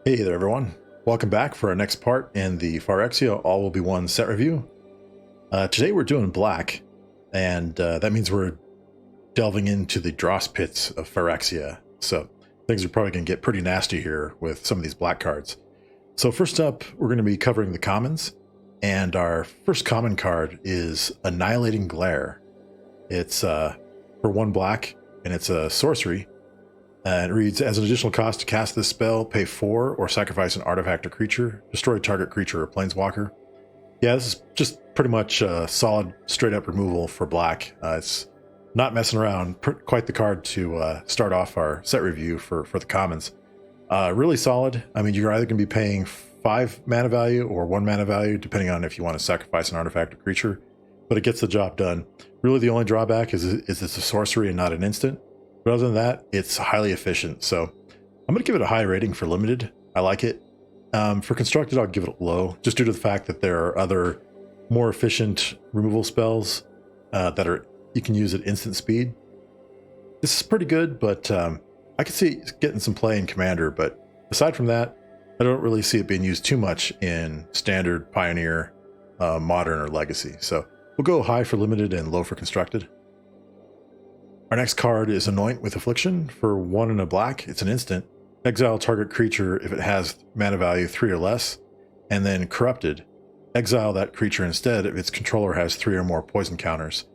Hey there everyone, welcome back for our next part in the Phyrexia All Will Be One set review. Today we're doing black, and that means we're delving into the dross pits of Phyrexia, so things are probably going to get pretty nasty here with some of these black cards. So first up, we're going to be covering the commons, and our first common card is Annihilating Glare. It's for 1 black, and it's a sorcery. It reads, as an additional cost to cast this spell, pay 4 or sacrifice an artifact or creature, destroy target creature or planeswalker. Yeah, this is just pretty much solid, straight up removal for black. It's not messing around, quite the card to start off our set review for the commons. Really solid. I mean, you're either going to be paying 5 mana value or 1 mana value, depending on if you want to sacrifice an artifact or creature, but it gets the job done. Really, the only drawback is it's a sorcery and not an instant. But other than that, it's highly efficient. So I'm going to give it a high rating for limited. I like it. For constructed, I'll give it low, just due to the fact that there are other more efficient removal spells that you can use at instant speed. This is pretty good, but I can see it getting some play in Commander. But aside from that, I don't really see it being used too much in Standard, Pioneer, Modern, or Legacy. So we'll go high for limited and low for constructed. Our next card is Anoint with Affliction for 1 and a black. It's an instant. Exile target creature if it has mana value 3 or less, and then Corrupted. Exile that creature instead if its controller has 3 or more poison counters.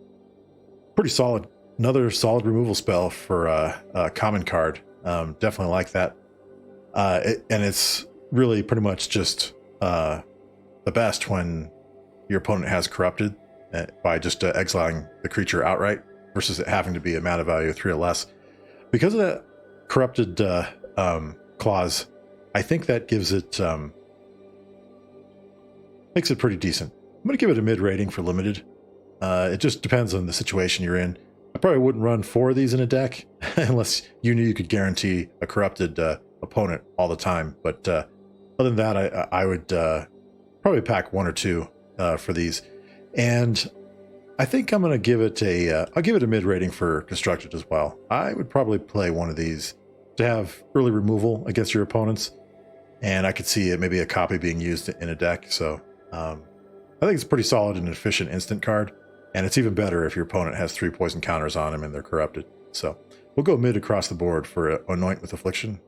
Pretty solid. Another solid removal spell for a common card. Definitely like that. And it's really pretty much just the best when your opponent has Corrupted by just exiling the creature outright, versus it having to be a mana value of 3 or less. Because of that Corrupted clause, I think that gives it, makes it pretty decent. I'm going to give it a mid rating for limited. It just depends on the situation you're in. I probably wouldn't run 4 of these in a deck unless you knew you could guarantee a Corrupted opponent all the time. But other than that, I would probably pack 1 or 2 for these. And I think I'm going to give it I'll give it a mid rating for constructed as well. I would probably play 1 of these to have early removal against your opponents. And I could see it maybe a copy being used in a deck. So I think it's pretty solid and efficient instant card. And it's even better if your opponent has 3 poison counters on them and they're Corrupted. So we'll go mid across the board for Anoint with Affliction.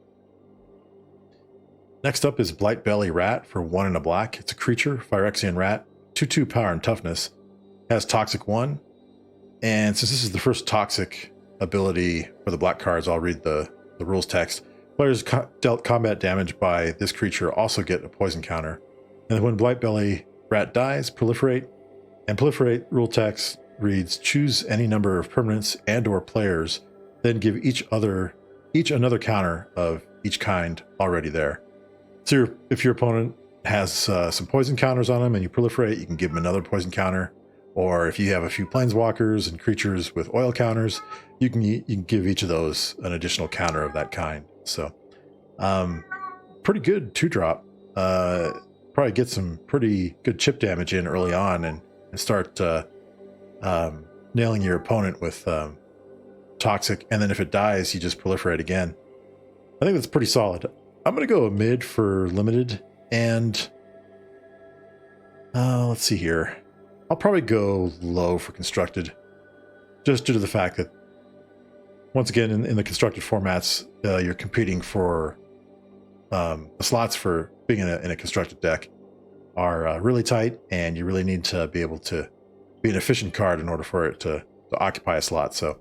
Next up is Blightbelly Rat for 1 and a black. It's a creature, Phyrexian Rat, 2/2 power and toughness. Has Toxic 1, and since this is the first Toxic ability for the black cards, I'll read the rules text. Players dealt combat damage by this creature also get a poison counter. And when Blightbelly Rat dies, proliferate. And proliferate rule text reads, choose any number of permanents and or players, then give each another counter of each kind already there. So if your opponent has some poison counters on them and you proliferate, you can give them another poison counter. Or if you have a few planeswalkers and creatures with oil counters, you can give each of those an additional counter of that kind. So pretty good 2-drop. Probably get some pretty good chip damage in early on and start nailing your opponent with Toxic. And then if it dies, you just proliferate again. I think that's pretty solid. I'm going to go mid for limited. And let's see here. I'll probably go low for constructed, just due to the fact that, once again, in the constructed formats, you're competing for the slots for being in a constructed deck are really tight, and you really need to be able to be an efficient card in order for it to occupy a slot. So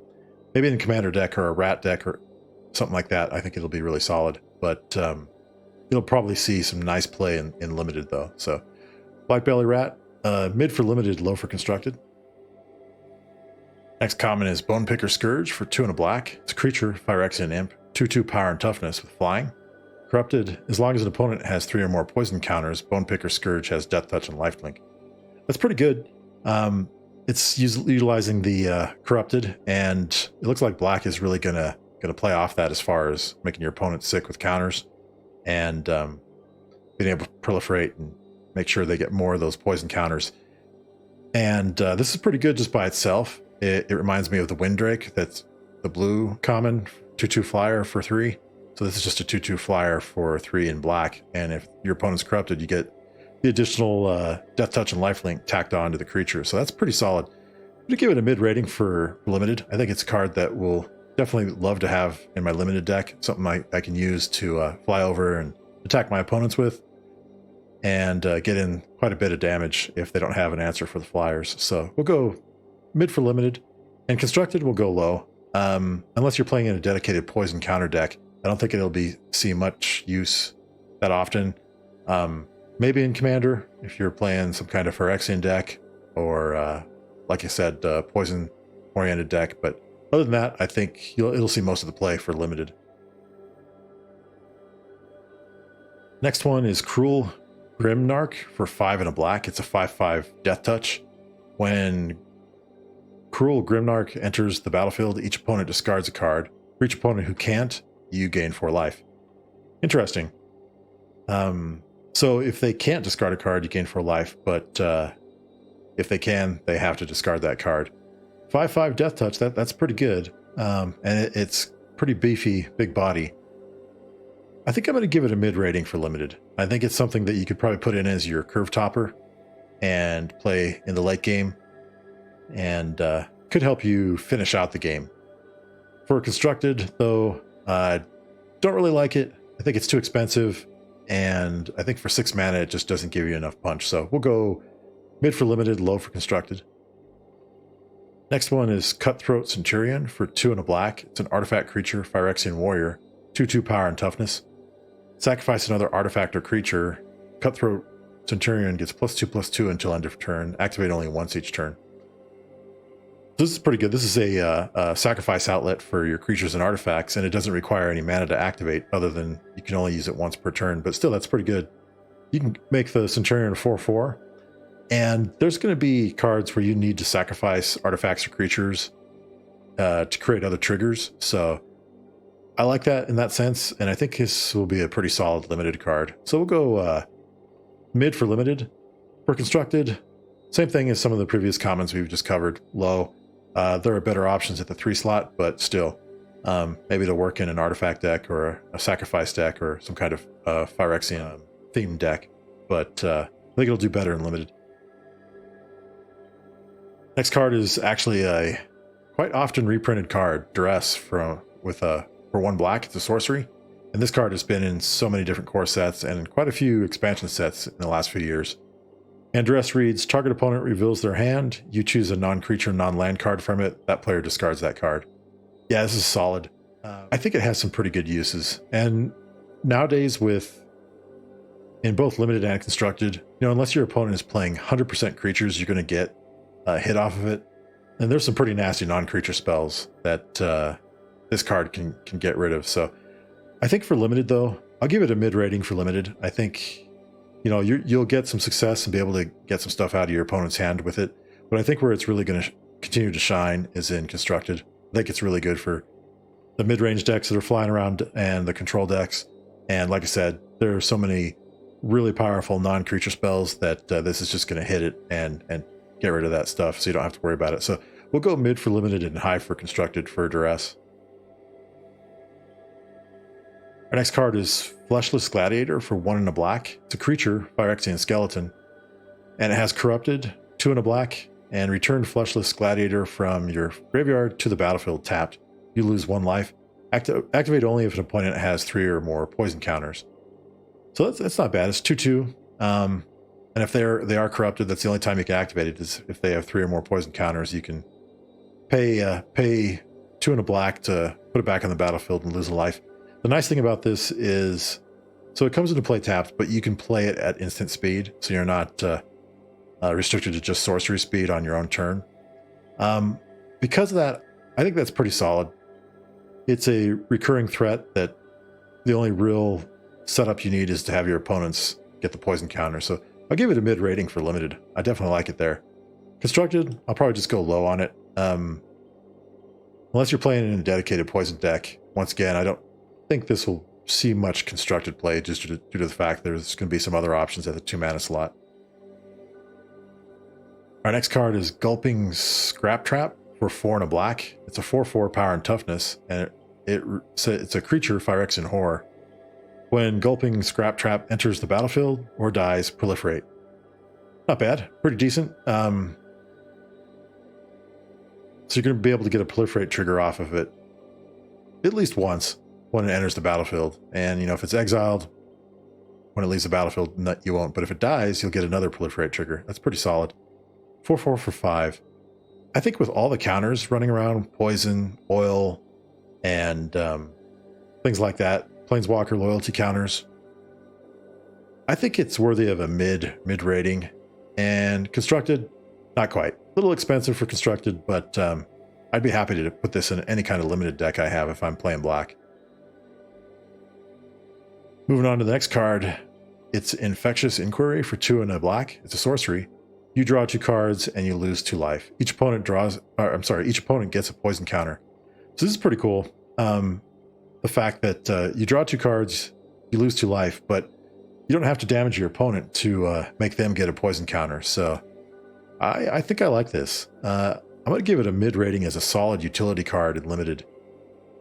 maybe in a commander deck or a rat deck or something like that, I think it'll be really solid. But you'll probably see some nice play in limited, though. So Blightbelly Rat. Mid for limited, low for constructed. Next common is Bonepicker Scourge for 2 and a black. It's a creature, Phyrexian Imp, 2/2 power and toughness with flying. Corrupted, as long as an opponent has 3 or more poison counters, Bonepicker Scourge has Death Touch and Lifelink. That's pretty good. It's utilizing the Corrupted, and it looks like black is really gonna play off that as far as making your opponent sick with counters and being able to proliferate and make sure they get more of those poison counters. And this is pretty good just by itself. It reminds me of the Windrake, that's the blue common 2/2 flyer for 3. So this is just a 2/2 flyer for 3 in black. And if your opponent's corrupted, you get the additional Death Touch and Lifelink tacked on to the creature. So that's pretty solid. I'm going to give it a mid rating for limited. I think it's a card that will definitely love to have in my limited deck. Something I can use to fly over and attack my opponents with, and get in quite a bit of damage if they don't have an answer for the flyers. So we'll go mid for limited, and constructed will go low. Unless you're playing in a dedicated poison counter deck, I don't think it'll see much use that often. Maybe in Commander, if you're playing some kind of Phyrexian deck, or like I said, poison-oriented deck. But other than that, I think it'll see most of the play for limited. Next one is Cruel Grimnarch for 5 and a black. It's a 5/5 Death Touch. When Cruel Grimnarch enters the battlefield, each opponent discards a card. For each opponent who can't, you gain 4 life. Interesting. So if they can't discard a card, you gain 4 life, but if they can, they have to discard that card. 5/5 Death Touch, that's pretty good. And it's pretty beefy, big body. I think I'm going to give it a mid rating for limited. I think it's something that you could probably put in as your curve topper and play in the late game, and could help you finish out the game. For constructed, though, don't really like it. I think it's too expensive, and I think for 6 mana it just doesn't give you enough punch. So we'll go mid for limited, low for constructed. Next one is Cutthroat Centurion for 2 and a black. It's an artifact creature, Phyrexian warrior, 2/2 power and toughness. Sacrifice another artifact or creature. Cutthroat Centurion gets +2/+2 until end of turn. Activate only once each turn. This is pretty good. This is a sacrifice outlet for your creatures and artifacts, and it doesn't require any mana to activate, other than you can only use it once per turn. But still, that's pretty good. You can make the Centurion a 4/4, and there's going to be cards where you need to sacrifice artifacts or creatures to create other triggers. So I like that in that sense, and I think this will be a pretty solid limited card. So we'll go mid for limited. For constructed, same thing as some of the previous commons we've just covered, low. There are better options at the 3 slot, but still, maybe to work in an artifact deck or a sacrifice deck or some kind of Phyrexian themed deck. But I think it'll do better in limited. Next card is actually a quite often reprinted card, Duress, for 1 black. It's a sorcery, and this card has been in so many different core sets and quite a few expansion sets in the last few years. And Duress reads, target opponent reveals their hand. You choose a non-creature, non-land card from it. That player discards that card. Yeah, this is solid. I think it has some pretty good uses. And nowadays, in both limited and constructed, unless your opponent is playing 100% creatures, you're going to get a hit off of it. And there's some pretty nasty non-creature spells that this card can get rid of. So I think for limited, though, I'll give it a mid rating for limited. I think you'll get some success and be able to get some stuff out of your opponent's hand with it. But I think where it's really going to continue to shine is in constructed. I think it's really good for the mid-range decks that are flying around and the control decks. And like I said, there are so many really powerful non-creature spells that this is just going to hit it and get rid of that stuff, so you don't have to worry about it. So we'll go mid for limited and high for constructed for Duress. Our next card is Fleshless Gladiator for 1 and a black. It's a creature, Phyrexian skeleton, and it has corrupted, 2 and a black, and return Fleshless Gladiator from your graveyard to the battlefield tapped. You lose 1 life. Activate only if an opponent has 3 or more poison counters. So that's not bad. It's 2/2. And if they are corrupted, that's the only time you can activate it, is if they have 3 or more poison counters. You can pay 2 and a black to put it back on the battlefield and lose a life. The nice thing about this is, so it comes into play tapped, but you can play it at instant speed, so you're not restricted to just sorcery speed on your own turn. Because of that, I think that's pretty solid. It's a recurring threat that the only real setup you need is to have your opponents get the poison counter. So I'll give it a mid rating for limited. I definitely like it there. Constructed, I'll probably just go low on it. Unless you're playing in a dedicated poison deck. Once again, I don't think this will see much constructed play, just due to the fact there's going to be some other options at the 2 mana slot. Our next card is Gulping Scrap Trap for 4 and a black. It's a 4/4 power and toughness, and It's a creature, Phyrexian Horror. When Gulping Scrap Trap enters the battlefield or dies, proliferate. Not bad. Pretty decent. So you're going to be able to get a proliferate trigger off of it at least once when it enters the battlefield. And, if it's exiled, when it leaves the battlefield, you won't. But if it dies, you'll get another proliferate trigger. That's pretty solid. 4/4 for 5. I think with all the counters running around, poison, oil, and things like that, Planeswalker loyalty counters, I think it's worthy of a mid rating. And constructed, not quite. A little expensive for constructed, but I'd be happy to put this in any kind of limited deck I have if I'm playing black. Moving on to the next card, it's Infectious Inquiry for 2 and a black. It's a sorcery. You draw 2 cards and you lose 2 life. Each opponent gets a poison counter. So this is pretty cool. The fact that you draw 2 cards, you lose 2 life, but you don't have to damage your opponent to make them get a poison counter. So I think I like this. I'm going to give it a mid rating as a solid utility card in limited.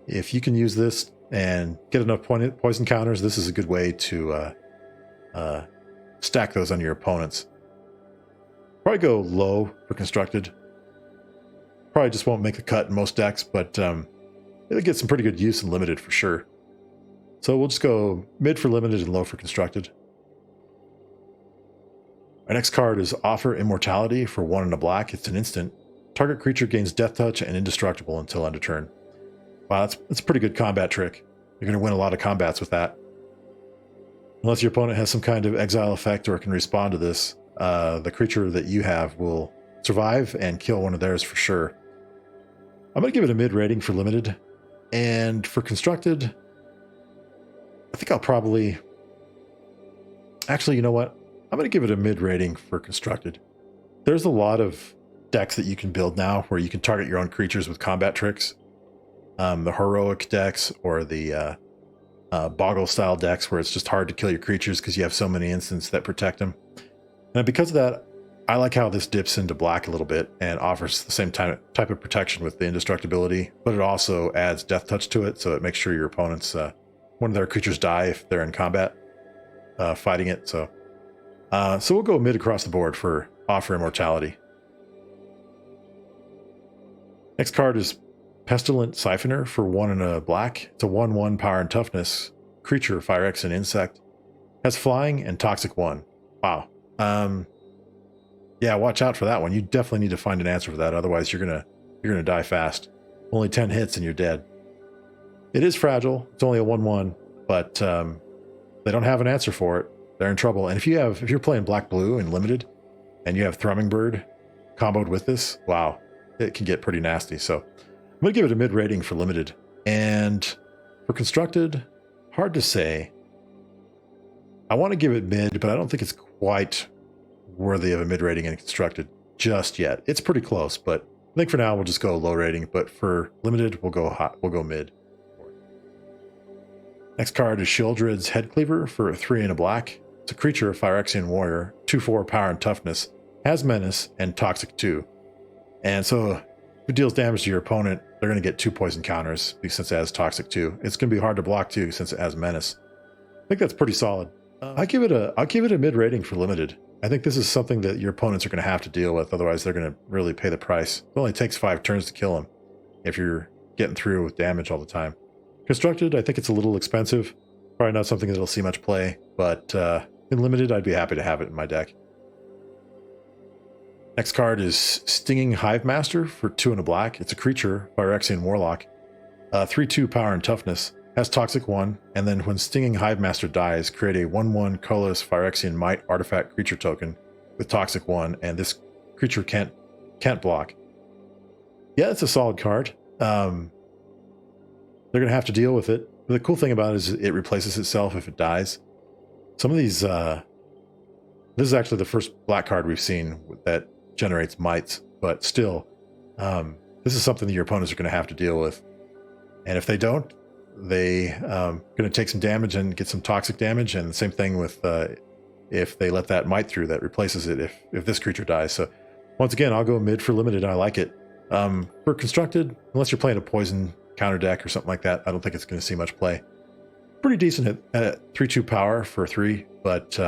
If you can use this and get enough poison counters, this is a good way to stack those on your opponents. Probably go low for constructed. Probably just won't make the cut in most decks, but it'll get some pretty good use in limited for sure. So we'll just go mid for limited and low for constructed. Our next card is Offer Immortality for 1 and a black. It's an instant. Target creature gains Death Touch and indestructible until end of turn. Wow, that's a pretty good combat trick. You're going to win a lot of combats with that. Unless your opponent has some kind of exile effect or can respond to this, the creature that you have will survive and kill one of theirs for sure. I'm going to give it a mid rating for limited. And for constructed, I think I'll probably... Actually, you know what? I'm going to give it a mid rating for constructed. There's a lot of decks that you can build now where you can target your own creatures with combat tricks. The heroic decks or the Boggle style decks where it's just hard to kill your creatures because you have so many instants that protect them. And because of that, I like how this dips into black a little bit and offers the same type of protection with the indestructibility, but it also adds Death Touch to it, so it makes sure your opponents, one of their creatures die if they're in combat fighting it. So we'll go mid across the board for Offer Immortality. Next card is Pestilent Siphoner for 1 and a black. It's a 1/1 power and toughness creature, Phyrexian insect. Has flying and toxic 1. Wow. Yeah, watch out for that one. You definitely need to find an answer for that, otherwise you're gonna die fast. Only 10 hits and you're dead. It is fragile. It's only a 1/1, but they don't have an answer for it. They're in trouble. And if you're playing black blue and limited, and you have Thrumming Bird comboed with this, wow, it can get pretty nasty. So I'm gonna give it a mid rating for limited. And for constructed, hard to say. I want to give it mid, but I don't think it's quite worthy of a mid rating in constructed just yet. It's pretty close, but I think for now we'll just go low rating. But for limited, we'll go hot. We'll go mid. Next card is Sheoldred's Headcleaver for 3 and a black. It's a creature, Phyrexian warrior, 2/4 power and toughness, has menace and toxic 2. And so if it deals damage to your opponent, they're going to get 2 poison counters since it has toxic 2. It's going to be hard to block too since it has menace. I think that's pretty solid. I'll give it a mid rating for limited. I think this is something that your opponents are going to have to deal with, otherwise they're going to really pay the price. It only takes 5 turns to kill them if you're getting through with damage all the time. Constructed, I think it's a little expensive. Probably not something that'll see much play, but in limited, I'd be happy to have it in my deck. Next card is Stinging Hive Master for 2 and a black. It's a creature, Phyrexian Warlock. 3/2 power and toughness. Has toxic 1, and then when Stinging Hive Master dies, create a 1/1 colorless Phyrexian Might artifact creature token with toxic 1, and this creature can't block. Yeah, it's a solid card. They're going to have to deal with it. But the cool thing about it is it replaces itself if it dies. Some of these, this is actually the first black card we've seen that generates mites, but still, this is something that your opponents are going to have to deal with. And if they don't, they going to take some damage and get some toxic damage. And the same thing with if they let that might through, that replaces it if this creature dies. So once again, I'll go mid for limited. I like it. For constructed, unless you're playing a poison counter deck or something like that, I don't think it's going to see much play. Pretty decent at 3/2 power for 3, but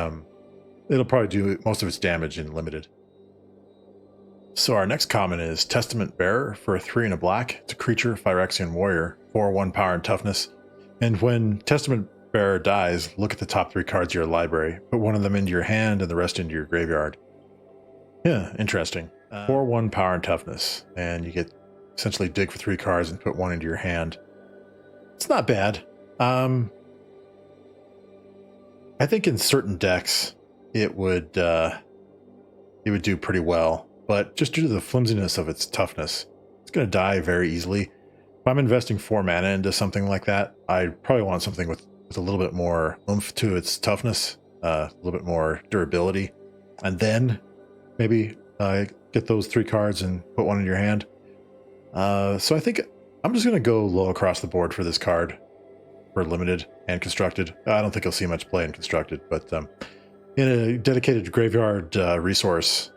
it'll probably do most of its damage in limited. So our next common is Testament Bearer for a 3 and a black. It's a creature, Phyrexian warrior, 4/1 power and toughness. And when Testament Bearer dies, look at the top 3 cards of your library. Put one of them into your hand and the rest into your graveyard. Yeah, interesting. 4/1 power and toughness, and you get essentially dig for 3 cards and put one into your hand. It's not bad. I think in certain decks it would do pretty well, but just due to the flimsiness of its toughness, it's going to die very easily. If I'm investing 4 mana into something like that, I probably want something with a little bit more oomph to its toughness, a little bit more durability, and then maybe get those 3 cards and put one in your hand. So I think I'm just going to go low across the board for this card for limited and constructed. I don't think you'll see much play in constructed, but in a dedicated graveyard resource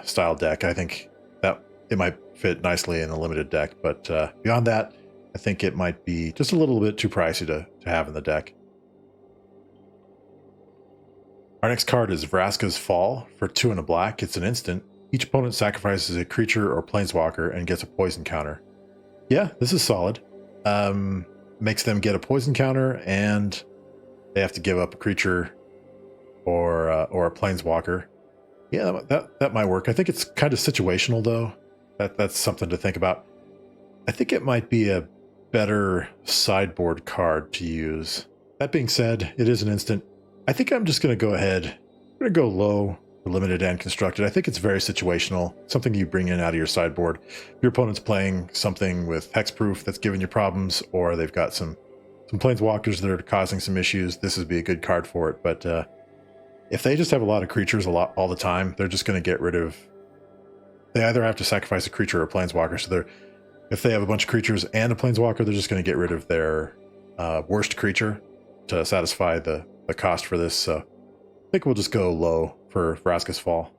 style deck, I think that it might fit nicely in a limited deck. But beyond that, I think it might be just a little bit too pricey to have in the deck. Our next card is Vraska's Fall for 2 and a black. It's an instant. Each opponent sacrifices a creature or planeswalker and gets a poison counter. Yeah, this is solid. Makes them get a poison counter, and they have to give up a creature or a planeswalker. Yeah, that might work. I think it's kind of situational, though. That's something to think about. I think it might be a better sideboard card to use. That being said, it is an instant. I think I'm just going to go ahead. I'm going to go low for limited and constructed. I think it's very situational. Something you bring in out of your sideboard. If your opponent's playing something with hexproof that's giving you problems, or they've got some planeswalkers that are causing some issues, this would be a good card for it. But if they just have a lot of creatures all the time, they're just going to get rid of... They either have to sacrifice a creature or a planeswalker. So if they have a bunch of creatures and a planeswalker, they're just going to get rid of their worst creature to satisfy the cost for this. So I think we'll just go low for Vraska's Fall.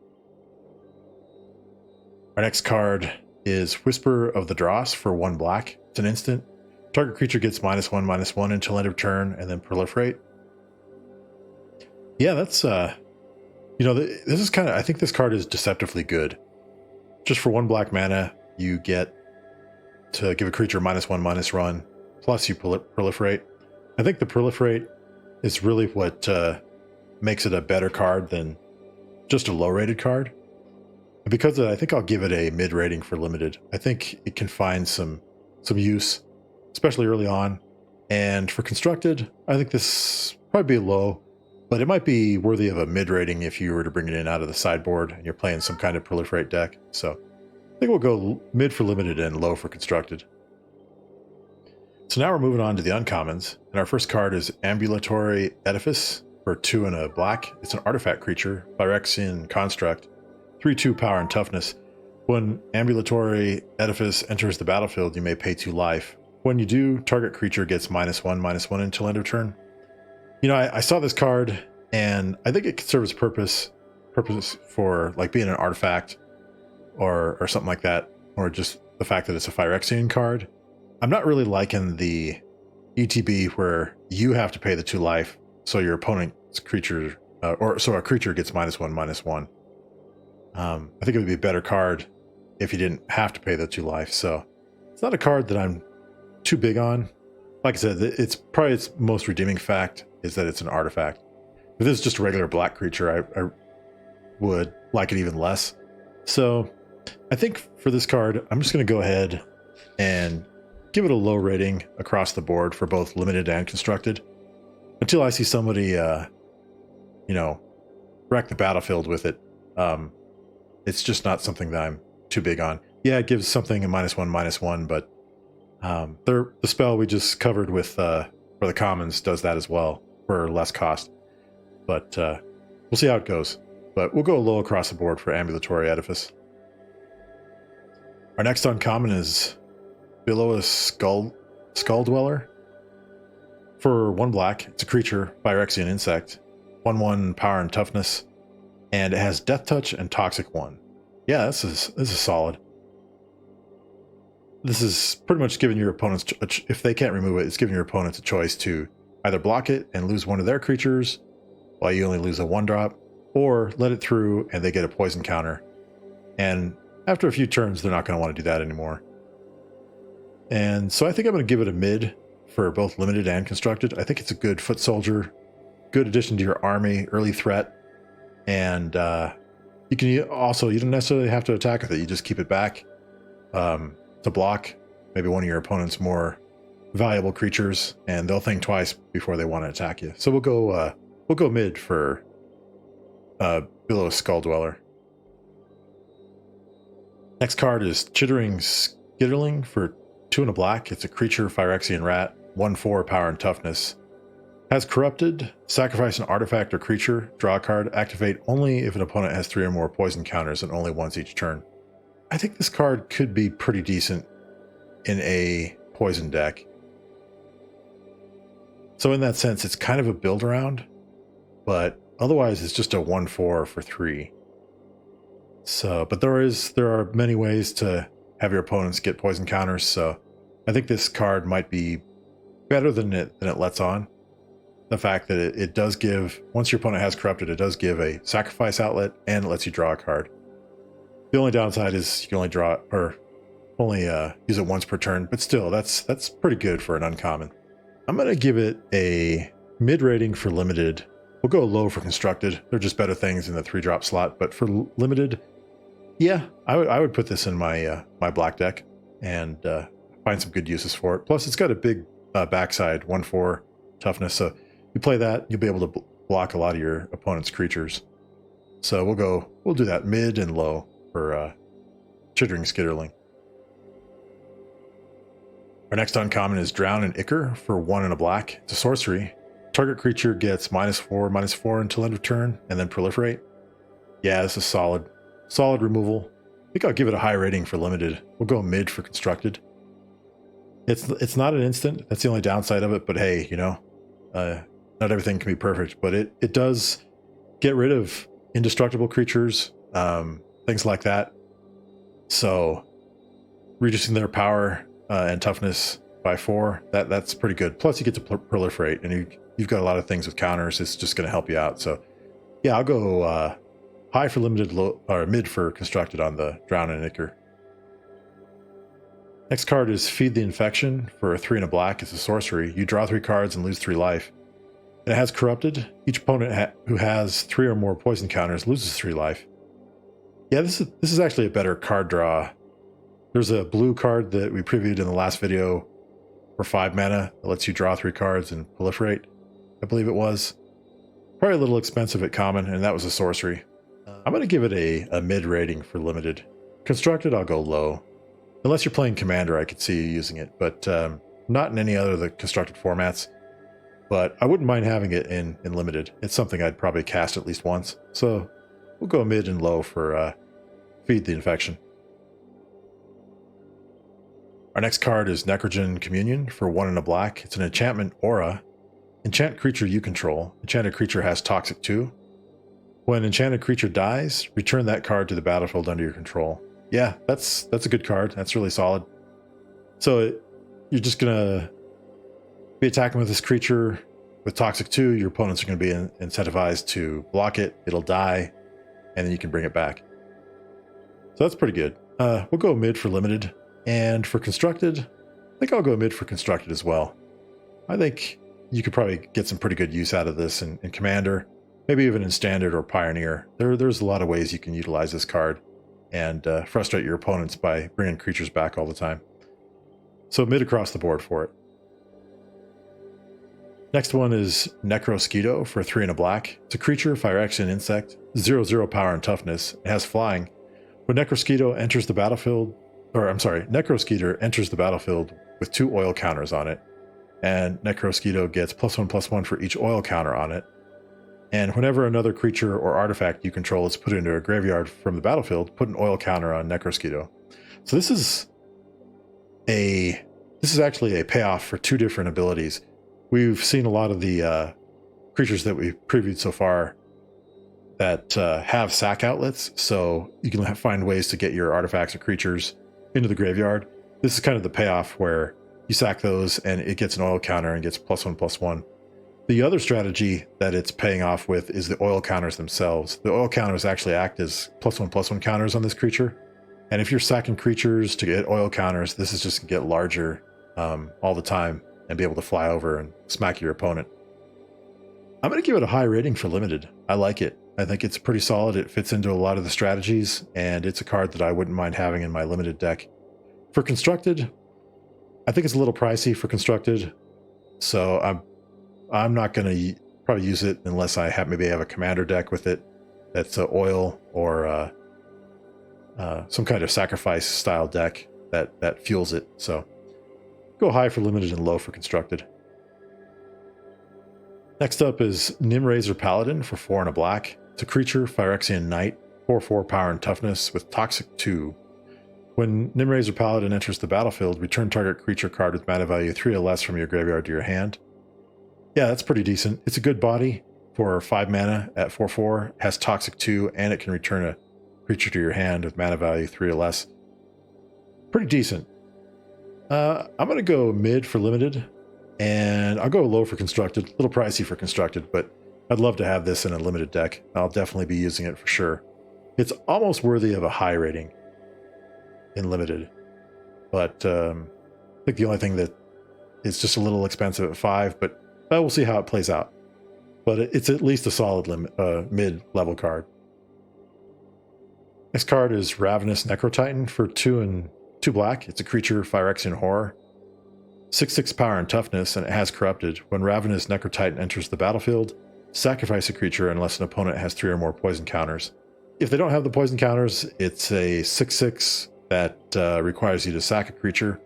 Our next card is Whisper of the Dross for 1 black. It's an instant. Target creature gets -1/-1 until end of turn, and then proliferate. Yeah, that's this is kind of... I think this card is deceptively good. Just for 1 black mana, you get to give a creature -1/-run, plus you proliferate. I think the proliferate is really what makes it a better card than just a low-rated card. And because of that, I think I'll give it a mid rating for limited. I think it can find some use, especially early on. And for constructed, I think this probably be low, but it might be worthy of a mid rating if you were to bring it in out of the sideboard and you're playing some kind of proliferate deck. So I think we'll go mid for limited and low for constructed. So now we're moving on to the uncommons, and our first card is Ambulatory Edifice for 2 and a black. It's an artifact creature, Phyrexian construct, 3/2 power and toughness. When Ambulatory Edifice enters the battlefield, you may pay 2 life. When you do, target creature gets -1/-1 until end of turn. I saw this card, and I think it could serve its purpose for like being an artifact or something like that, or just the fact that it's a Phyrexian card. I'm not really liking the ETB where you have to pay the 2 life, so your opponent's creature, so a creature gets -1/-1. I think it would be a better card if you didn't have to pay the 2 life. So it's not a card that I'm too big on. Like I said, it's probably its most redeeming fact is that it's an artifact. If this is just a regular black creature, I would like it even less. So I think for this card, I'm just going to go ahead and give it a low rating across the board for both limited and constructed until I see somebody, wreck the battlefield with it. It's just not something that I'm too big on. Yeah, it gives something a -1/-1, but the spell we just covered with for the commons does that as well for less cost. But we'll see how it goes. But we'll go low across the board for Ambulatory Edifice. Our next uncommon is Billow Skull Dweller. For 1 black, it's a creature, Phyrexian insect, 1/1 power and toughness, and it has Death Touch and Toxic 1. Yeah, this is solid. this is pretty much giving your opponents, if they can't remove it, it's giving your opponents a choice to either block it and lose one of their creatures while you only lose a 1-drop, or let it through and they get a poison counter. And after a few turns, they're not going to want to do that anymore. And so I think I'm going to give it a mid for both limited and constructed. I think it's a good foot soldier, good addition to your army, early threat. And you can also, you don't necessarily have to attack with it. You just keep it back to block maybe one of your opponent's more valuable creatures, and they'll think twice before they want to attack you. So we'll go mid for Below Skull Dweller. Next card is Chittering Skitterling for 2 and a black. It's a creature, Phyrexian rat, 1/4 power and toughness. Has corrupted, sacrifice an artifact or creature, draw a card, activate only if an opponent has 3 or more poison counters and only once each turn. I think this card could be pretty decent in a poison deck. So in that sense, it's kind of a build around, but otherwise it's just a 1/4 for 3. So, but there are many ways to have your opponents get poison counters, so I think this card might be better than it lets on. The fact that it does give, once your opponent has corrupted, it does give a sacrifice outlet and it lets you draw a card. The only downside is you can only draw, or only use it once per turn, but still, that's pretty good for an uncommon. I'm going to give it a mid rating for limited. We'll go low for constructed. They're just better things in the 3-drop slot, but for limited, yeah, I would put this in my my black deck and find some good uses for it. Plus, it's got a big backside, 1/4 toughness, so you play that, you'll be able to block a lot of your opponent's creatures. So we'll do that mid and low for Chittering Skitterling. Our next uncommon is Drown and Ichor for 1 and a black. It's a sorcery. Target creature gets -4/-4 until end of turn, and then proliferate. Yeah, this is solid removal. I think I'll give it a high rating for limited. We'll go mid for constructed. It's not an instant. That's the only downside of it. But hey, you know, not everything can be perfect. But it does get rid of indestructible creatures, things like that. So reducing their power and toughness by 4, that's pretty good. Plus you get to proliferate, and you've got a lot of things with counters. It's just going to help you out. So yeah, I'll go high for limited, low or mid for constructed on the Drown and Ichor. Next card is Feed the Infection for 3 and a black. It's a sorcery. You draw 3 cards and lose 3 life. And it has corrupted. Each opponent who has 3 or more poison counters loses 3 life. Yeah, this is actually a better card draw. There's a blue card that we previewed in the last video for 5 mana that lets you draw 3 cards and proliferate, I believe it was. Probably a little expensive at common, and that was a sorcery. I'm going to give it a mid rating for limited. Constructed, I'll go low. Unless you're playing Commander, I could see you using it, but not in any other of the constructed formats. But I wouldn't mind having it in limited. It's something I'd probably cast at least once. So we'll go mid and low for Feed the Infection. Our next card is Necrogen Communion for 1 and a black. It's an enchantment aura. Enchant creature you control. Enchanted creature has Toxic 2. When enchanted creature dies, return that card to the battlefield under your control. Yeah, that's a good card. That's really solid. So you're just gonna be attacking with this creature with Toxic 2. Your opponents are going to be incentivized to block it. It'll die, and then you can bring it back. So that's pretty good. We'll go mid for limited. And for constructed, I think I'll go mid for constructed as well. I think you could probably get some pretty good use out of this in Commander, maybe even in Standard or Pioneer. There's a lot of ways you can utilize this card and frustrate your opponents by bringing creatures back all the time. So mid across the board for it. Next one is Necrosquito for 3 and a black. It's a creature, Phyrexian insect, 0/0 power and toughness. It has flying. When Necrosquito enters the battlefield, Necrosquito enters the battlefield with 2 oil counters on it. And Necrosquito gets +1/+1 for each oil counter on it. And whenever another creature or artifact you control is put into a graveyard from the battlefield, put an oil counter on Necrosquito. So this is actually a payoff for 2 different abilities. We've seen a lot of the creatures that we've previewed so far that have sack outlets, so you can find ways to get your artifacts or creatures into the graveyard. This is kind of the payoff where you sack those and it gets an oil counter and gets +1/+1. The other strategy that it's paying off with is the oil counters themselves. The oil counters actually act as +1/+1 counters on this creature. And if you're sacking creatures to get oil counters, this is just going to get larger all the time and be able to fly over and smack your opponent. I'm going to give it a high rating for limited. I like it. I think it's pretty solid. It fits into a lot of the strategies, and it's a card that I wouldn't mind having in my limited deck. For constructed, I think it's a little pricey for constructed, so I'm not going to probably use it unless I have maybe have a commander deck with it that's oil or some kind of sacrifice style deck that fuels it. So go high for limited and low for constructed. Next up is Nimrazor Paladin for 4 and a black. It's a creature, Phyrexian Knight, 4/4 power and toughness with Toxic 2. When Nimrazor Paladin enters the battlefield, return target creature card with mana value 3 or less from your graveyard to your hand. Yeah, that's pretty decent. It's a good body for 5 mana at 4/4, has Toxic 2, and it can return a creature to your hand with mana value 3 or less. Pretty decent. I'm going to go mid for limited, and I'll go low for constructed. A little pricey for constructed, but I'd love to have this in a limited deck. I'll definitely be using it for sure. It's almost worthy of a high rating in limited, but I think the only thing that is just a little expensive at 5, but we'll see how it plays out. But it's at least a solid mid-level card. Next card is Ravenous Necrotitan for 2 and 2 black. It's a creature, Phyrexian Horror. 6/6 power and toughness, and it has Corrupted. When Ravenous Necrotitan enters the battlefield, sacrifice a creature unless an opponent has 3 or more poison counters. If they don't have the poison counters, it's a 6/6 that requires you to sack a creature.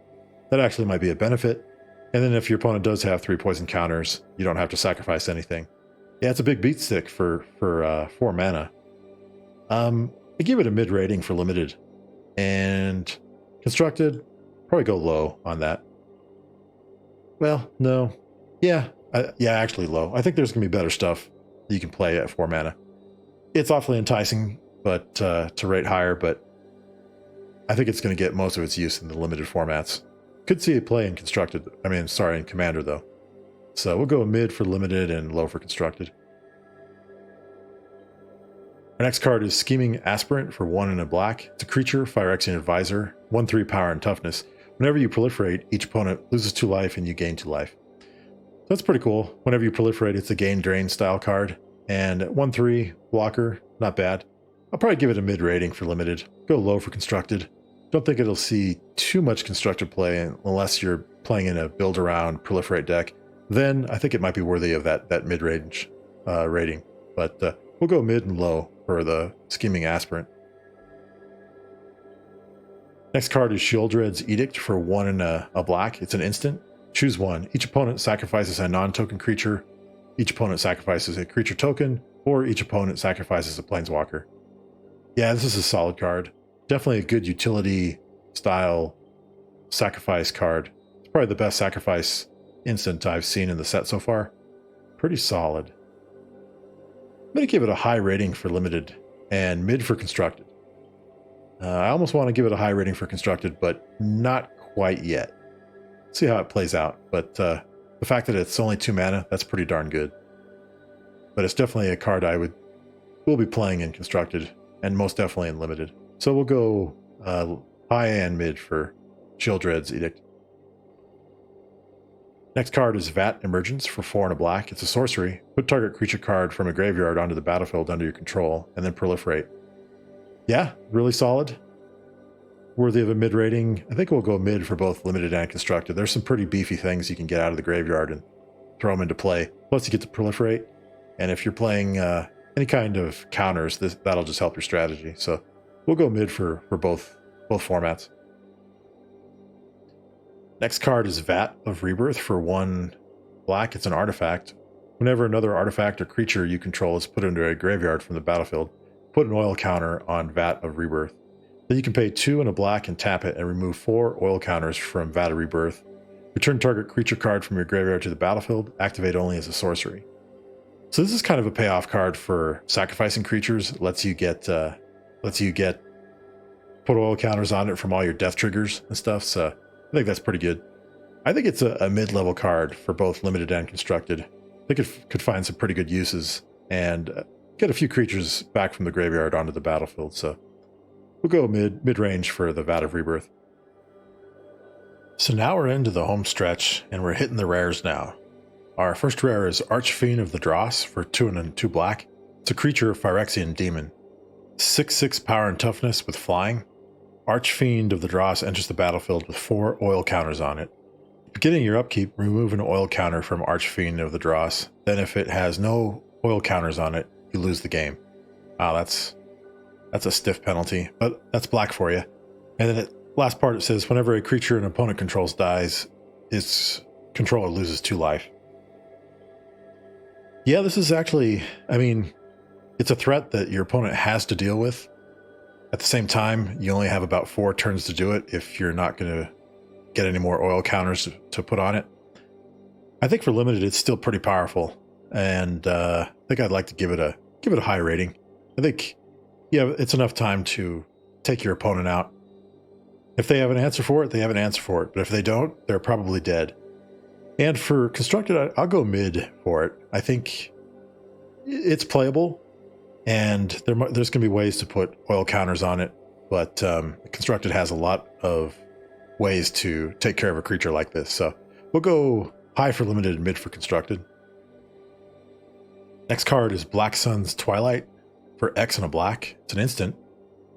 That actually might be a benefit. And then if your opponent does have 3 poison counters, you don't have to sacrifice anything. Yeah, it's a big beat stick for 4 mana. I give it a mid rating for limited, and constructed, probably go low on that. Well, no. Yeah, actually low. I think there's going to be better stuff that you can play at 4 mana. It's awfully enticing, but to rate higher, but I think it's going to get most of its use in the limited formats. Could see it play in constructed. In commander though. So we'll go mid for limited and low for constructed. Our next card is Scheming Aspirant for 1 and a black. It's a creature, Phyrexian Advisor, 1/3 power and toughness. Whenever you proliferate, each opponent loses 2 life and you gain 2 life. So that's pretty cool. Whenever you proliferate, it's a gain drain style card. And 1/3 blocker, not bad. I'll probably give it a mid rating for limited. Go low for constructed. Don't think it'll see too much constructed play unless you're playing in a build around proliferate deck. Then I think it might be worthy of that mid range rating. But we'll go mid and low for the Scheming Aspirant. Next card is Sheoldred's Edict for 1 and a black. It's an instant. Choose one. Each opponent sacrifices a non-token creature. Each opponent sacrifices a creature token, or each opponent sacrifices a planeswalker. Yeah, this is a solid card. Definitely a good utility style sacrifice card. It's probably the best sacrifice instant I've seen in the set so far. Pretty solid. I'm going to give it a high rating for limited and mid for constructed. I almost want to give it a high rating for constructed, but not quite yet. See how it plays out. But the fact that it's only 2 mana, that's pretty darn good. But it's definitely a card will be playing in constructed, and most definitely in limited. So we'll go high and mid for Sheoldred's Edict. Next card is Vat Emergence for 4 and a black. It's a sorcery. Put target creature card from a graveyard onto the battlefield under your control, and then proliferate. Yeah, really solid. Worthy of a mid rating. I think we'll go mid for both limited and constructed. There's some pretty beefy things you can get out of the graveyard and throw them into play. Plus you get to proliferate. And if you're playing any kind of counters, that'll just help your strategy. So we'll go mid for both formats. Next card is Vat of Rebirth for 1 black. It's an artifact. Whenever another artifact or creature you control is put into a graveyard from the battlefield, put an oil counter on Vat of Rebirth. Then you can pay 2 and a black and tap it and remove 4 oil counters from Vat of Rebirth. Return target creature card from your graveyard to the battlefield. Activate only as a sorcery. So this is kind of a payoff card for sacrificing creatures. It lets you get put oil counters on it from all your death triggers and stuff. So I think that's pretty good. I think it's a mid-level card for both limited and constructed. I think it could find some pretty good uses and get a few creatures back from the graveyard onto the battlefield. So we'll go mid-range for the Vat of Rebirth. So now we're into the home stretch and we're hitting the rares now. Our first rare is Archfiend of the Dross for 2 and 2 black. It's a creature, Phyrexian demon. 6/6 power and toughness with flying. Archfiend of the Dross enters the battlefield with 4 oil counters on it. Beginning your upkeep, remove an oil counter from Archfiend of the Dross. Then if it has no oil counters on it, you lose the game. Wow, that's a stiff penalty, but that's black for you. And then last part, it says whenever a creature an opponent controls dies, its controller loses 2 life. Yeah, this is actually, I mean, it's a threat that your opponent has to deal with. At the same time, you only have about 4 turns to do it if you're not going to get any more oil counters to put on it. I think for limited, it's still pretty powerful, and I think I'd like to give it a high rating. I think, yeah, it's enough time to take your opponent out. If they have an answer for it, they have an answer for it. But if they don't, they're probably dead. And for constructed, I'll go mid for it. I think it's playable, and there's going to be ways to put oil counters on it. But constructed has a lot of ways to take care of a creature like this. So we'll go high for limited and mid for constructed. Next card is Black Sun's Twilight for X and a black. It's an instant.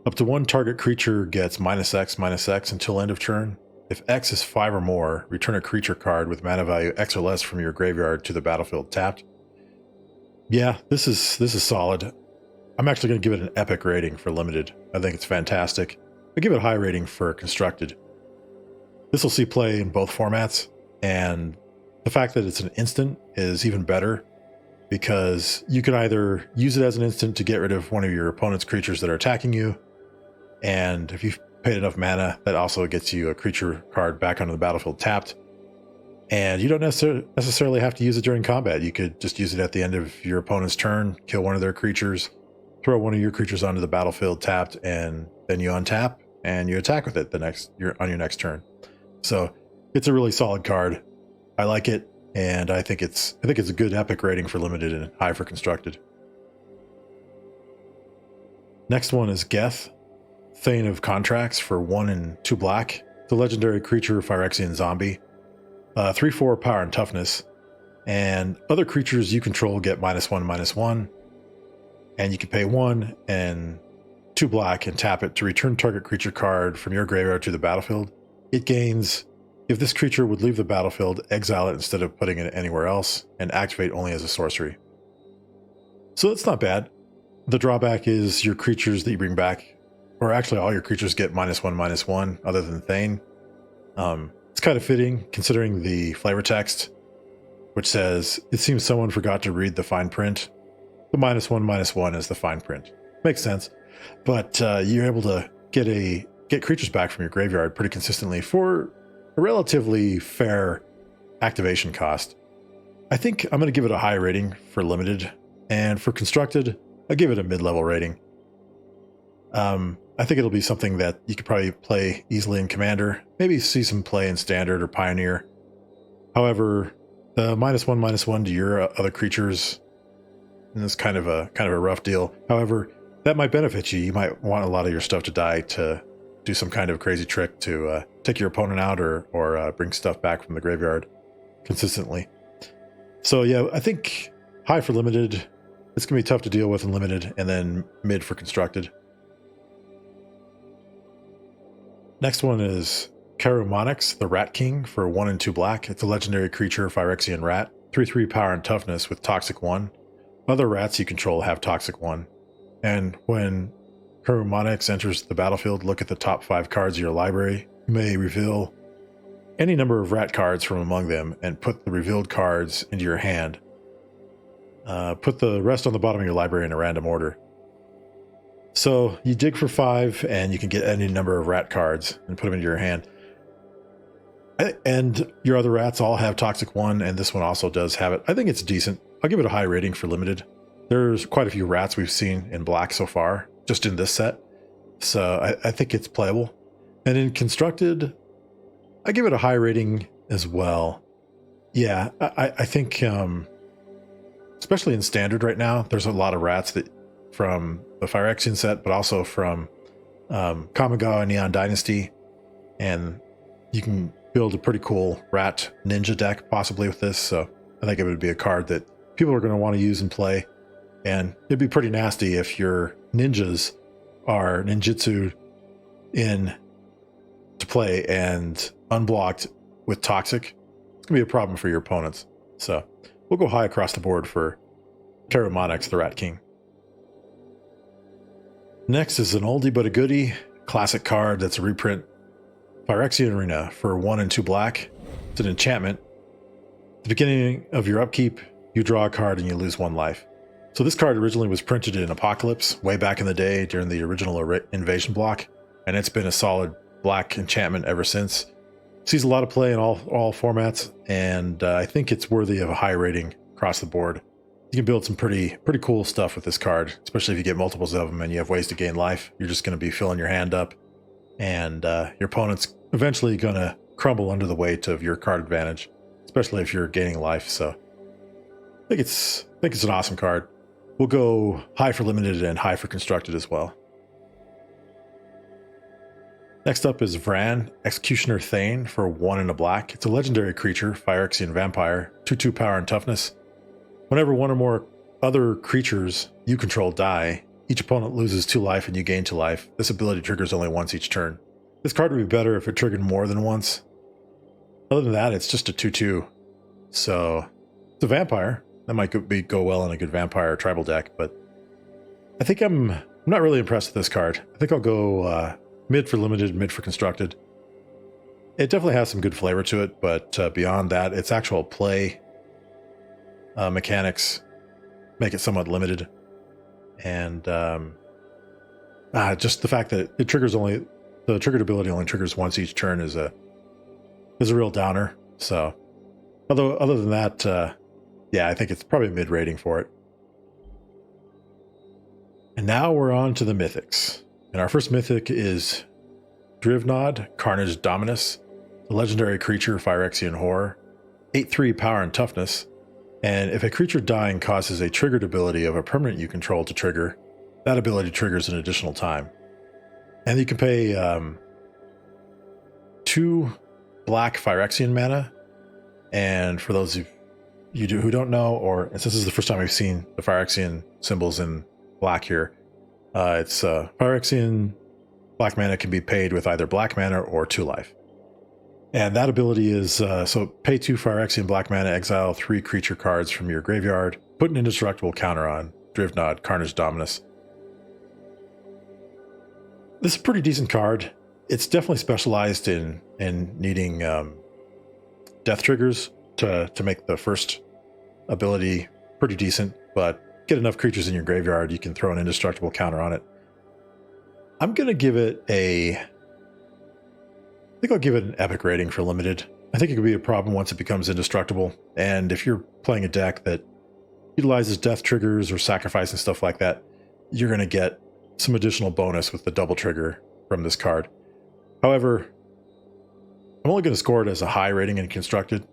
Up to 1 target creature gets -X/-X until end of turn. If X is 5 or more, return a creature card with mana value X or less from your graveyard to the battlefield tapped. Yeah, this is solid. I'm actually going to give it an epic rating for limited. I think it's fantastic. I give it a high rating for constructed. This will see play in both formats, and the fact that it's an instant is even better because you can either use it as an instant to get rid of one of your opponent's creatures that are attacking you, and if you've paid enough mana, that also gets you a creature card back onto the battlefield tapped. And you don't necessarily have to use it during combat. You could just use it at the end of your opponent's turn, kill one of their creatures, throw one of your creatures onto the battlefield tapped, and then you untap and you attack with it on your next turn. So it's a really solid card. I like it, and I think it's a good epic rating for limited and high for constructed. Next one is Geth, Thane of Contracts for 1 and 2 black. The legendary creature Phyrexian zombie. 3/4 power and toughness. And other creatures you control get -1/-1. And you can pay 1 and 2 black and tap it to return target creature card from your graveyard to the battlefield. It gains, if this creature would leave the battlefield, exile it instead of putting it anywhere else, and activate only as a sorcery. So that's not bad. The drawback is your creatures that you bring back, or actually all your creatures get -1/-1 other than Thane. It's kind of fitting considering the flavor text, which says, it seems someone forgot to read the fine print. The -1/-1 is the fine print. Makes sense. But you're able to get creatures back from your graveyard pretty consistently for a relatively fair activation cost. I think I'm going to give it a high rating for limited, and for constructed, I'll give it a mid-level rating. I think it'll be something that you could probably play easily in Commander, maybe see some play in Standard or Pioneer. However, the -1/-1 to your other creatures is kind of a rough deal. However, that might benefit you. You might want a lot of your stuff to die to do some kind of crazy trick to take your opponent out or bring stuff back from the graveyard consistently. So yeah, I think high for limited. It's going to be tough to deal with in limited, and then mid for constructed. Next one is Karumonix, the Rat King for 1 and 2 black. It's a legendary creature, Phyrexian rat. 3/3 power and toughness with Toxic 1. Other rats you control have Toxic 1. And when Karumonix enters the battlefield, look at the top 5 cards of your library. You may reveal any number of rat cards from among them and put the revealed cards into your hand. Put the rest on the bottom of your library in a random order. So you dig for 5 and you can get any number of rat cards and put them into your hand. And your other rats all have Toxic 1, and this one also does have it. I think it's decent. I'll give it a high rating for limited. There's quite a few rats we've seen in black so far, just in this set. So I think it's playable. And in constructed, I give it a high rating as well. Yeah, I think, especially in standard right now, there's a lot of rats that from the Phyrexian set, but also from Kamigawa Neon Dynasty, and you can build a pretty cool rat ninja deck possibly with this. So I think it would be a card that people are going to want to use and play, and it'd be pretty nasty if your ninjas are ninjutsu in to play and unblocked with toxic. It's gonna be a problem for your opponents. So we'll go high across the board for Pteromonix, the Rat King. Next is an oldie but a goodie, classic card that's a reprint. Phyrexia Arena for 1 and 2 black. It's an enchantment. At the beginning of your upkeep, you draw a card and you lose 1 life. So this card originally was printed in Apocalypse way back in the day during the original invasion block, and it's been a solid black enchantment ever since. Sees a lot of play in all formats, and I think it's worthy of a high rating across the board. You can build some pretty cool stuff with this card, especially if you get multiples of them and you have ways to gain life. You're just going to be filling your hand up, and your opponent's eventually going to crumble under the weight of your card advantage, especially if you're gaining life. So I think it's an awesome card. We'll go high for limited and high for constructed as well. Next up is Vran, Executioner Thane for 1 and a black. It's a legendary creature, Phyrexian vampire, 2/2 power and toughness. Whenever 1 or more other creatures you control die, each opponent loses 2 life and you gain 2 life. This ability triggers only once each turn. This card would be better if it triggered more than once. Other than that, it's just a 2/2. So it's a vampire. That might go well in a good vampire tribal deck, but I think I'm not really impressed with this card. I think I'll go mid for limited, mid for constructed. It definitely has some good flavor to it, but beyond that, its actual play mechanics make it somewhat limited. And just the fact that it triggers the triggered ability only triggers once each turn is a real downer. So, other than that, yeah, I think it's probably a mid rating for it. And now we're on to the Mythics. And our first Mythic is Drivnod, Carnage Dominus, a legendary creature, Phyrexian horror, 8/3 power and toughness. And if a creature dying causes a triggered ability of a permanent you control to trigger, that ability triggers an additional time. And you can pay 2 black Phyrexian mana. And for those of you who don't know, or since this is the first time we've seen the Phyrexian symbols in black here, it's Phyrexian black mana can be paid with either black mana or 2 life. And that ability is, so pay 2 Phyrexian black mana, exile 3 creature cards from your graveyard, put an indestructible counter on Drivnod, Carnage Dominus. This is a pretty decent card. It's definitely specialized in needing death triggers to make the first ability pretty decent, but get enough creatures in your graveyard, you can throw an indestructible counter on it. I'm going to give it I think I'll give it an epic rating for limited. I think it could be a problem once it becomes indestructible, and if you're playing a deck that utilizes death triggers or sacrifice and stuff like that, you're going to get some additional bonus with the double trigger from this card. However, I'm only going to score it as a high rating in constructed.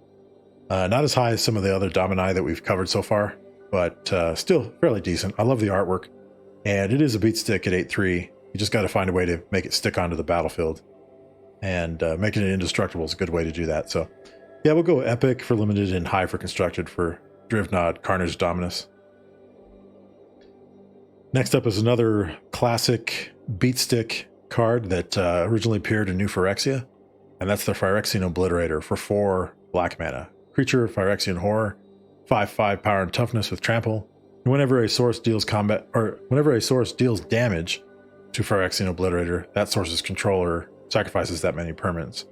Not as high as some of the other Domini that we've covered so far, but still fairly decent. I love the artwork, and it is a beat stick at 8/3. You just got to find a way to make it stick onto the battlefield, and making it indestructible is a good way to do that. So yeah, we'll go epic for limited and high for constructed for Drivnod, Carnage Dominus. Next up is another classic beat stick card that originally appeared in New Phyrexia, and that's the Phyrexian Obliterator for 4 black mana. Creature, Phyrexian horror, 5/5 power and toughness with trample. And whenever a source deals damage to Phyrexian Obliterator, that source's controller sacrifices that many permanents.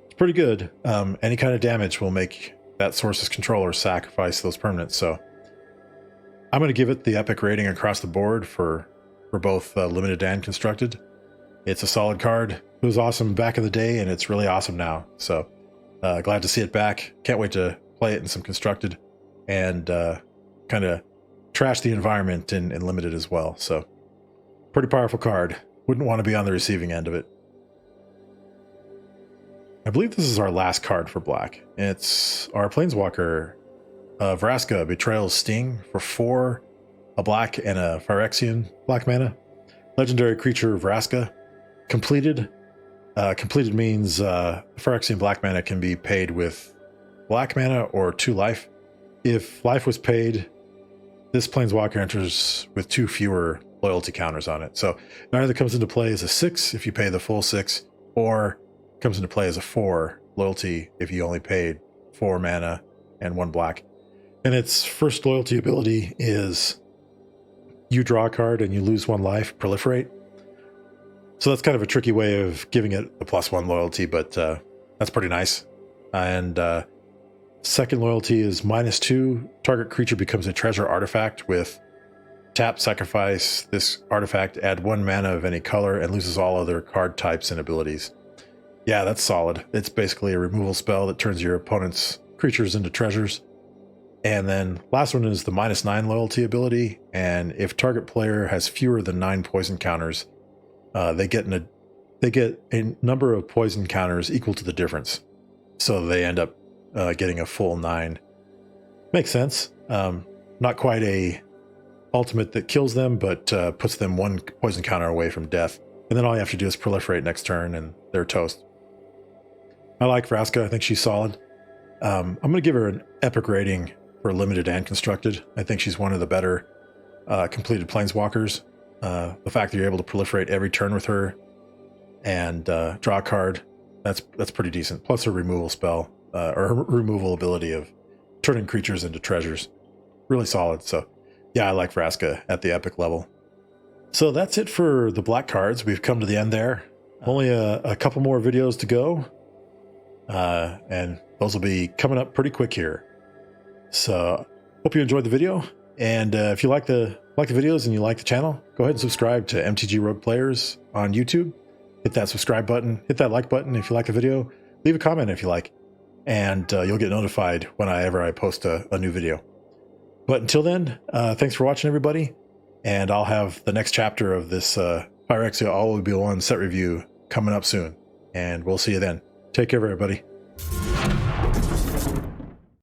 It's pretty good. Any kind of damage will make that source's controller sacrifice those permanents. So I'm going to give it the epic rating across the board for both limited and constructed. It's a solid card. It was awesome back in the day, and it's really awesome now. So glad to see it back. Can't wait to play it in some constructed and kind of trash the environment in limited as well. So pretty powerful card. Wouldn't want to be on the receiving end of it. I believe this is our last card for black. It's our Planeswalker, Vraska, Betrayal's Sting for 4, a black and a Phyrexian black mana. Legendary creature Vraska. Completed. Completed means Phyrexian black mana can be paid with black mana or 2 life. If life was paid, this Planeswalker enters with 2 fewer loyalty counters on it. So it either comes into play as a 6 if you pay the full 6, or comes into play as a 4 loyalty if you only paid 4 mana and 1 black. And its first loyalty ability is you draw a card and you lose 1 life, proliferate. So that's kind of a tricky way of giving it a +1 loyalty, but that's pretty nice. And second loyalty is -2. Target creature becomes a treasure artifact with tap, sacrifice this artifact, add 1 mana of any color, and loses all other card types and abilities. Yeah, that's solid. It's basically a removal spell that turns your opponent's creatures into treasures. And then last one is the -9 loyalty ability, and if target player has fewer than 9 poison counters, they get a number of poison counters equal to the difference. So they end up getting a full 9. Makes sense. Not quite a ultimate that kills them, but puts them 1 poison counter away from death. And then all you have to do is proliferate next turn and they're toast. I like Vraska. I think she's solid. I'm going to give her an epic rating for limited and constructed. I think she's one of the better completed planeswalkers. The fact that you're able to proliferate every turn with her and draw a card, that's pretty decent. Plus her removal spell, or her removal ability of turning creatures into treasures. Really solid. So yeah, I like Vraska at the epic level. So that's it for the black cards. We've come to the end there. Only a couple more videos to go. And those will be coming up pretty quick here. So hope you enjoyed the video. And if you like the videos and you like the channel, go ahead and subscribe to MTG Rogue Players on YouTube. Hit that subscribe button, hit that like button if you like the video, leave a comment if you like, and you'll get notified whenever I post a new video. But until then, thanks for watching, everybody. And I'll have the next chapter of this Phyrexia All Will Be One set review coming up soon. And we'll see you then. Take care, everybody.